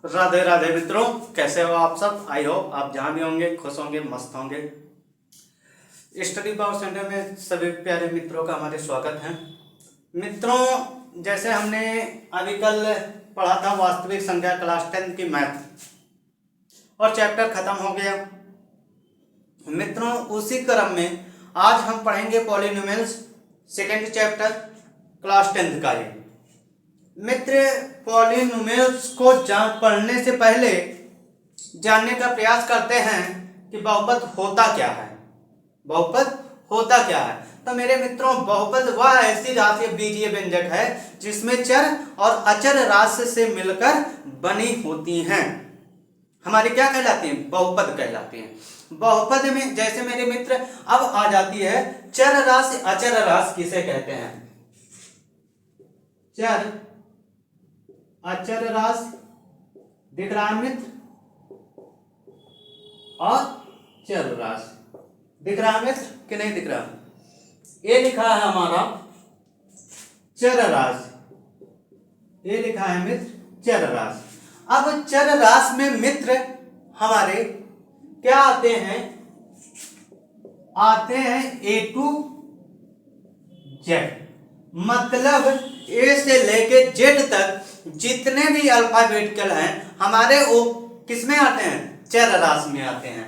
राधे राधे मित्रों, कैसे हो आप सब। आई होप आप जहाँ भी होंगे खुश होंगे, मस्त होंगे। स्टडी पावर सेंटर में सभी प्यारे मित्रों का हमारे स्वागत है। मित्रों, जैसे हमने अभी कल पढ़ा था वास्तविक संख्या क्लास 10 की मैथ और चैप्टर खत्म हो गया। मित्रों, उसी क्रम में आज हम पढ़ेंगे पॉलिनोमियल्स सेकेंड चैप्टर क्लास 10 का। ये मित्र, पॉलिनोमियल्स को पढ़ने से पहले जानने का प्रयास करते हैं कि बहुपद होता क्या है। बहुपद होता क्या है? तो मेरे मित्रों, बहुपद वह ऐसी राशि बीजीय व्यंजक है जिसमें चर और अचर राशि से मिलकर बनी होती हैं। हमारी क्या कहलाती हैं? बहुपद कहलाती हैं। बहुपद में जैसे मेरे मित्र अब आ जाती है चर राशि अचर राशि। किसे कहते हैं? चर अचर राशि दिख रहा है मित्र, और चर राशि दिख रहा है मित्र कि नहीं दिख रहा? ये लिखा है हमारा चर राशि, ये लिखा है मित्र चर राशि। अब चर राशि में मित्र हमारे क्या आते हैं? आते हैं A to Z, मतलब A से लेके Z तक जितने भी अल्फाबेटिकल हैं हमारे वो किस में आते हैं? चर राशि में आते हैं।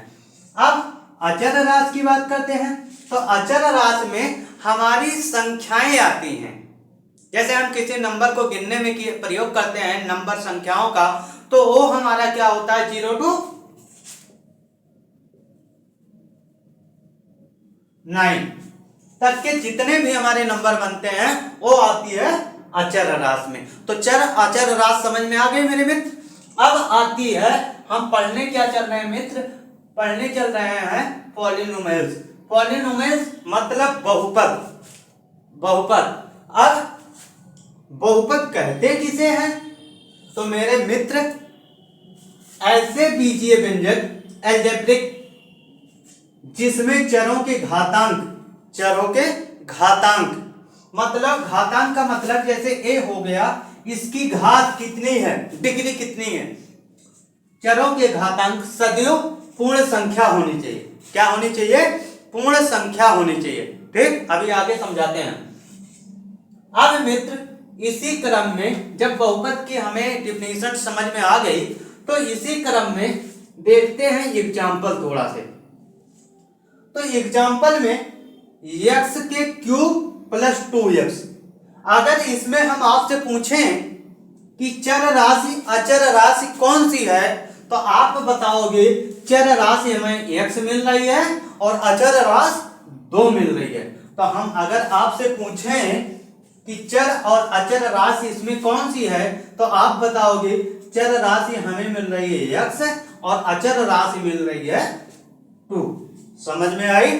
अब अचर राशि की बात करते हैं तो अचर राशि में हमारी संख्याएं आती हैं। जैसे हम किसी नंबर को गिनने में प्रयोग करते हैं नंबर संख्याओं का, तो वो हमारा क्या होता है? 0 to 9 तक के जितने भी हमारे नंबर बनते हैं वो आती है अचर राशि में। तो चर अचर राशि समझ में आ गई मेरे मित्र। अब आती है, हम पढ़ने क्या चल रहे हैं मित्र? पढ़ने चल रहे हैं पॉलिनोमियल्स। पॉलिनोमियल्स मतलब बहुपद। बहुपद, अब बहुपद कहते किसे हैं? तो मेरे मित्र ऐसे बीजीय व्यंजक अलजेब्रिक जिसमें चरों के घातांक, चरों के घातांक मतलब घातांक का मतलब जैसे a हो गया, इसकी घात कितनी है? डिग्री कितनी है? चरों के घातांक सदैव पूर्ण संख्या होनी चाहिए। क्या होनी चाहिए? पूर्ण संख्या होनी चाहिए। ठीक, अभी आगे समझाते हैं। अब मित्र इसी क्रम में जब बहुपद की हमें डिफिनेशन समझ में आ गई तो इसी क्रम में देखते हैं एग्जाम्पल थोड़ा से। तो एग्जाम्पल में x के क्यूब प्लस 2x, अगर इसमें हम आपसे पूछें कि चर राशि अचर राशि कौन सी है तो आप बताओगे चर राशि हमें x मिल रही है और अचर राशि 2 मिल रही है। तो हम अगर आपसे पूछें कि चर और अचर राशि इसमें कौन सी है तो आप बताओगे चर राशि हमें मिल रही है x और अचर राशि मिल रही है 2। समझ में आई?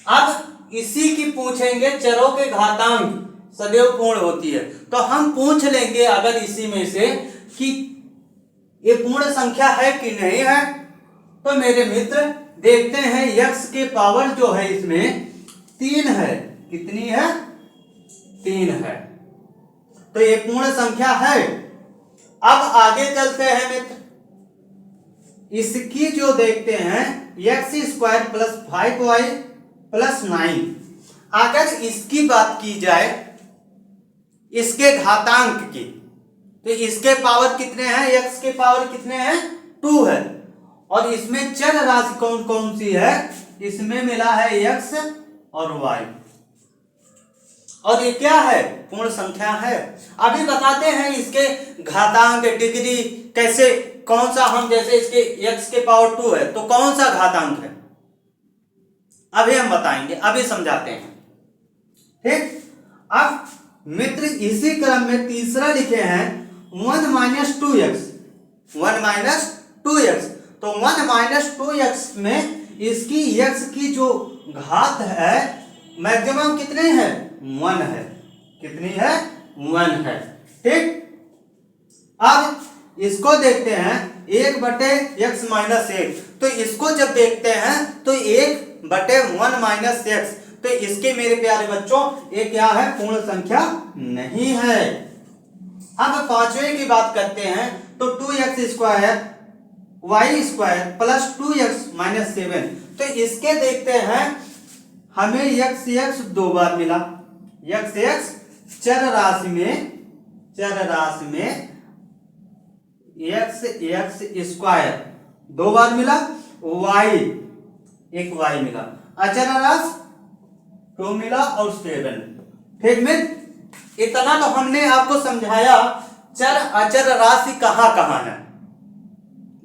अब इसी की पूछेंगे चरों के घातांक सदैव पूर्ण होती है, तो हम पूछ लेंगे अगर इसी में से कि ये पूर्ण संख्या है कि नहीं है। तो मेरे मित्र देखते हैं x के पावर जो है इसमें 3 है। कितनी है? 3 है, तो ये पूर्ण संख्या है। अब आगे चलते हैं मित्र, इसकी जो देखते हैं x² प्लस 5y प्लस 9, अगर इसकी बात की जाए इसके घातांक की, तो इसके पावर कितने हैं? x के पावर कितने हैं? 2 है। और इसमें चर राशि कौन कौन सी है? इसमें मिला है x और y, और ये क्या है? पूर्ण संख्या है। अभी बताते हैं इसके घातांक डिग्री कैसे, कौन सा, हम जैसे इसके x के पावर 2 है तो कौन सा घातांक है अभी हम बताएंगे, अभी समझाते हैं। ठीक, अब मित्र इसी क्रम में तीसरा लिखे हैं 1 - 2x। 1 - 2x, तो 1 - 2x में इसकी x की जो घात है मैक्सिमम कितने है? 1 है। कितनी है? 1 है। ठीक, अब इसको देखते हैं 1/x - 1, तो इसको जब देखते हैं तो 1/1 - x, तो इसके मेरे प्यारे बच्चों ये क्या है? पूर्ण संख्या नहीं है। अब पांचवें की बात करते हैं तो 2x² y² plus 2x minus 7। तो इसके देखते हैं, हमें x दो बार मिला, x चर राशि में x² दो बार मिला, y एक y मिला, अचर राशि 2 मिला और 7। ठीक मित्र, इतना तो हमने आपको समझाया चर अचर राशि कहाँ कहाँ है,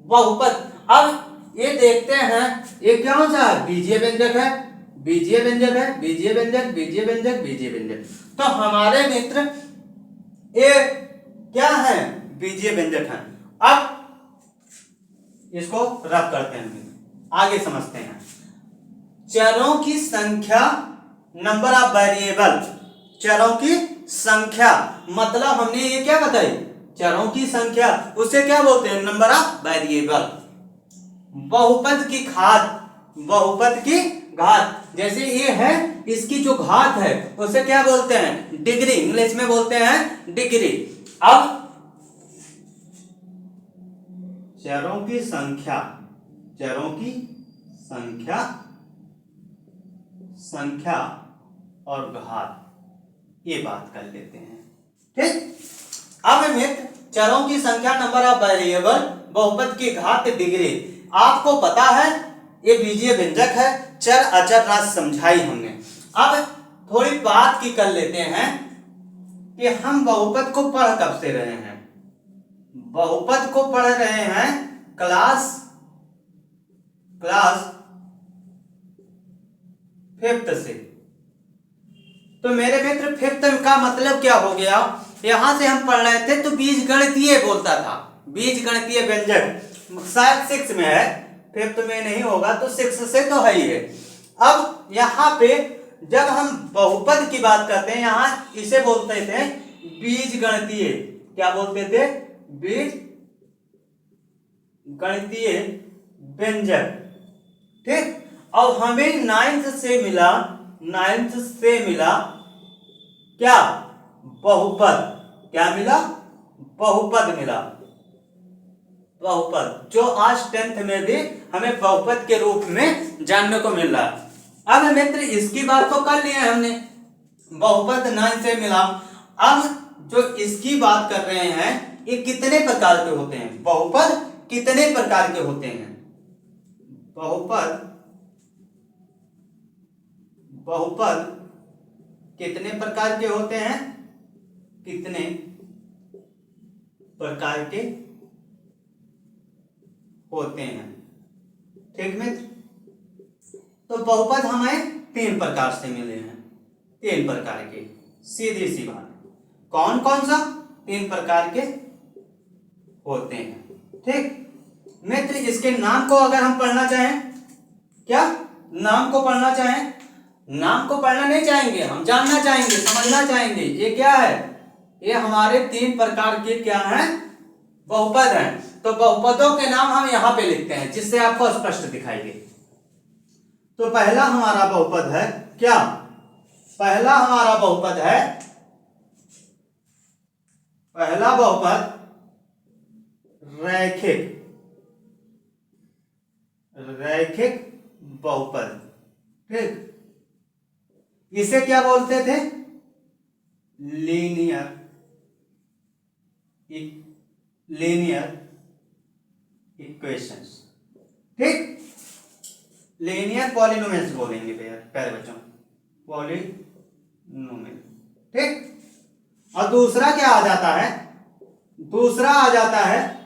बहुपद। अब ये देखते हैं ये कौन सा है, बीजीय व्यंजक है, बीजीय व्यंजक है, बीजीय व्यंजक, बीजीय व्यंजक, बीजीय व्यंजक। तो हमारे मित्र ये क्या है, बीजीय व्यंजक है। अब इसको रब करते हैं, आगे समझते हैं। चरों की संख्या, नंबर ऑफ वेरिएबल, चरों की संख्या मतलब हमने ये क्या बताई, चरों की संख्या, उसे क्या बोलते हैं, नंबर ऑफ वेरिएबल। बहुपद की घात, बहुपद की घात, जैसे ये है इसकी जो घात है उसे क्या बोलते हैं, डिग्री, इंग्लिश में बोलते हैं डिग्री। अब चरों की संख्या, चरों की संख्या, संख्या और घात, ये बात कर लेते हैं। ठीक, अब मित्र चरों की संख्या, नंबर ऑफ वेरिएबल, बहुपद की घात, डिग्री। आपको पता है ये बीजीय व्यंजक है, चर अचर राशि समझाई हमने। अब थोड़ी बात की कर लेते हैं कि हम बहुपद को पढ़ कब से रहे हैं। बहुपद को पढ़ रहे हैं क्लास 5th से। तो मेरे मित्र 5th का मतलब क्या हो गया, यहां से हम पढ़ रहे थे तो बीज गणितीय बोलता था, बीज गणितीय व्यंजक, शायद 6 में है, 5th में नहीं होगा तो 6 से तो है ही है। अब यहाँ पे जब हम बहुपद की बात करते हैं, यहाँ इसे बोलते थे बीज गणितीय, क्या बोलते थे, बीज गणितीय व्यंजक। ठीक, और हमें 9th से मिला, 9th से मिला क्या, बहुपद, क्या मिला, बहुपद मिला, बहुपद, जो आज 10th में भी हमें बहुपद के रूप में जानने को मिल रहा है। अब मित्र इसकी बात तो कर लिया हमने, बहुपद 9 से मिला। अब जो इसकी बात कर रहे हैं, ये कितने प्रकार के होते हैं, बहुपद कितने प्रकार के होते हैं, बहुपद, बहुपद कितने प्रकार के होते हैं, कितने प्रकार के होते हैं। ठीक मित्र, तो बहुपद हमें 3 प्रकार से मिले हैं, 3 प्रकार के, सीधी सी बात। कौन कौन सा, 3 प्रकार के होते हैं। ठीक मित्र, इसके नाम को अगर हम पढ़ना चाहें, क्या नाम को पढ़ना चाहें, नाम को पढ़ना नहीं चाहेंगे, हम जानना चाहेंगे, समझना चाहेंगे, ये क्या है, ये हमारे 3 प्रकार के क्या हैं, बहुपद हैं। तो बहुपदों के नाम हम यहां पे लिखते हैं जिससे आपको स्पष्ट दिखाई दे। तो पहला हमारा बहुपद है क्या, पहला हमारा बहुपद है, पहला बहुपद रैखिक, रैखिक बहुपद। ठीक, इसे क्या बोलते थे, लीनियर, लीनियर इक्वेशंस। ठीक, लीनियर पॉलिनोमियल्स बोलेंगे प्यारे बच्चों, पॉलिनोमियल। ठीक, और दूसरा क्या आ जाता है, दूसरा आ जाता है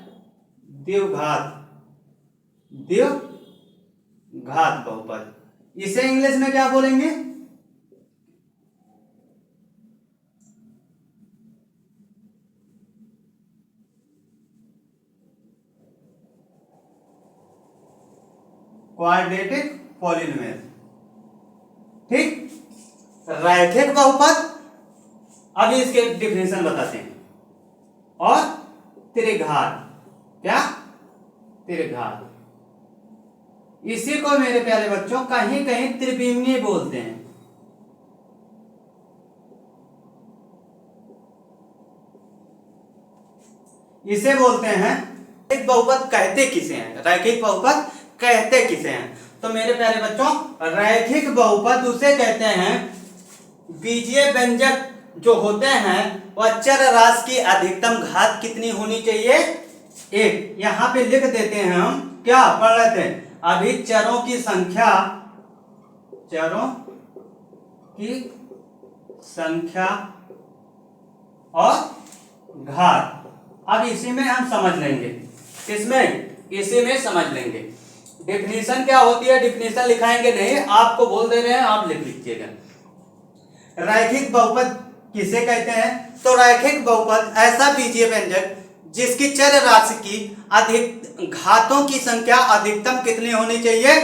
द्विघात, द्विघात बहुपद। इसे इंग्लिश में क्या बोलेंगे, क्वाड्रेटिक पॉलिनोमियल। ठीक, रैखिक बहुपद, अभी इसके डिफिनेशन बताते हैं, और त्रिघात, क्या, त्रिघात, इसी को मेरे प्यारे बच्चों कहीं कहीं त्रिविमीय बोलते हैं। इसे बोलते हैं रैखिक बहुपद। कहते किसे हैं? रैखिक बहुपद कहते किसे हैं? तो मेरे प्यारे बच्चों, रैखिक बहुपद उसे कहते हैं बीजीय व्यंजक जो होते हैं वह चर राशि की अधिकतम घात कितनी होनी चाहिए? 1। यहां पे लिख देते हैं हम, क्या पढ़ रहे थे अभी? चरों की संख्या और घात। अब इसी में हम समझ लेंगे, इसी में समझ लेंगे डिफिनीशन क्या होती है। डिफिनीशन लिखाएंगे नहीं, आपको बोल दे रहे हैं, आप लिख लीजिएगा। रैखिक बहुपद किसे कहते हैं? तो रैखिक बहुपद ऐसा बीजीय व्यंजक जिसकी चर राशि की अधिक घातों की संख्या अधिकतम कितनी होनी चाहिए?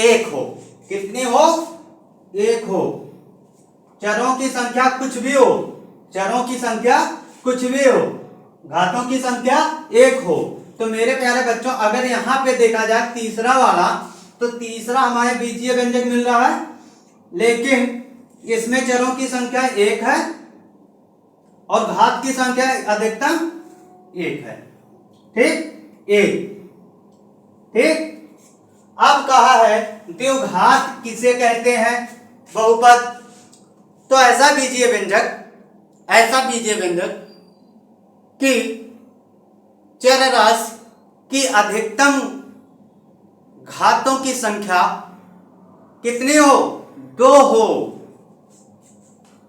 1 हो। कितनी हो? 1 हो। चरों की संख्या कुछ भी हो, घातों की संख्या 1 हो। तो मेरे प्यारे बच्चों, अगर यहां पे देखा जाए तीसरा वाला, तो तीसरा हमारे बीजीय व्यंजक मिल रहा है, लेकिन इसमें चरों की संख्या 1 है और घात की संख्या अधिकतम 1 है। ठीक, 1। अब कहा है द्विघात किसे कहते हैं? बहुपद। तो ऐसा बीजीय व्यंजक कि चर राशि की अधिकतम घातों की संख्या कितनी हो? 2 हो।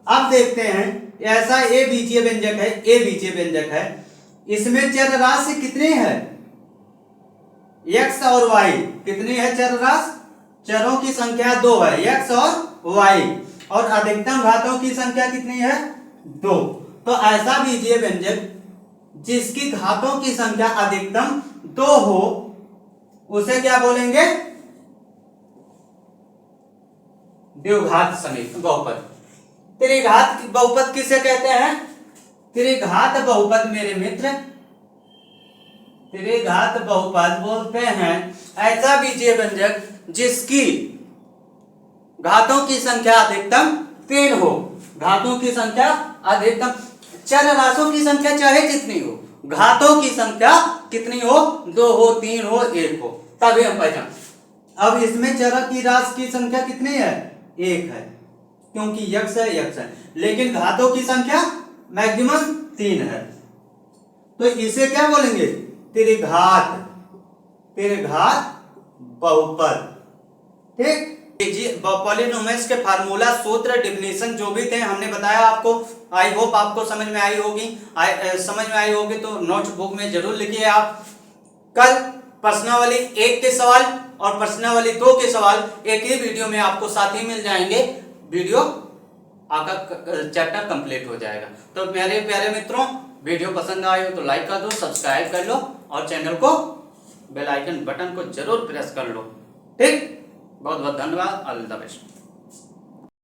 अब देखते हैं, ऐसा ए बीजीय व्यंजक है, इसमें चर राशि कितनी है? x और y। कितनी है चर राशि? चरों की संख्या 2 है, x और y, और अधिकतम घातों की संख्या कितनी है? 2। तो ऐसा बीजीय व्यंजक जिसकी घातों की संख्या अधिकतम 2 हो, उसे क्या बोलेंगे? द्विघात समीप बहुपद। त्रिघात बहुपद किसे कहते हैं? त्रिघात बहुपद मेरे मित्र, त्रिघात बहुपद बोलते हैं ऐसा बीजीय व्यंजक जिसकी घातों की संख्या अधिकतम 3 हो। घातों की संख्या अधिकतम, चर राशियों की संख्या चाहे जितनी हो, घातों की संख्या कितनी हो? 2 हो, 3 हो, 1 हो, तभी हम पहचान। अब इसमें चर की राशि की संख्या कितनी है? 1 है, क्योंकि x है, लेकिन घातों की संख्या मैक्सिमम 3 है। तो इसे क्या बोलेंगे? त्रिघात बहुपद। ठीक, पॉलिनोमियल्स के फार्मूला, सूत्र, डिफिनीशन जो भी थे हमने बताया आपको। आई होप आपको समझ में आई होगी। तो नोटबुक में जरूर लिखिए आप। कल प्रश्नावली 1 के सवाल और प्रश्नावली 2 के सवाल एक ही वीडियो में आपको साथ ही मिल जाएंगे। वीडियो आपका चैप्टर कंप्लीट हो जाएगा। तो मेरे प्यारे मित्रों, वीडियो पसंद आए हो तो लाइक कर दो, सब्सक्राइब कर लो और चैनल को बेल आइकन बटन को जरूर प्रेस कर लो। ठीक, बहुत बहुत धन्यवाद। All the best.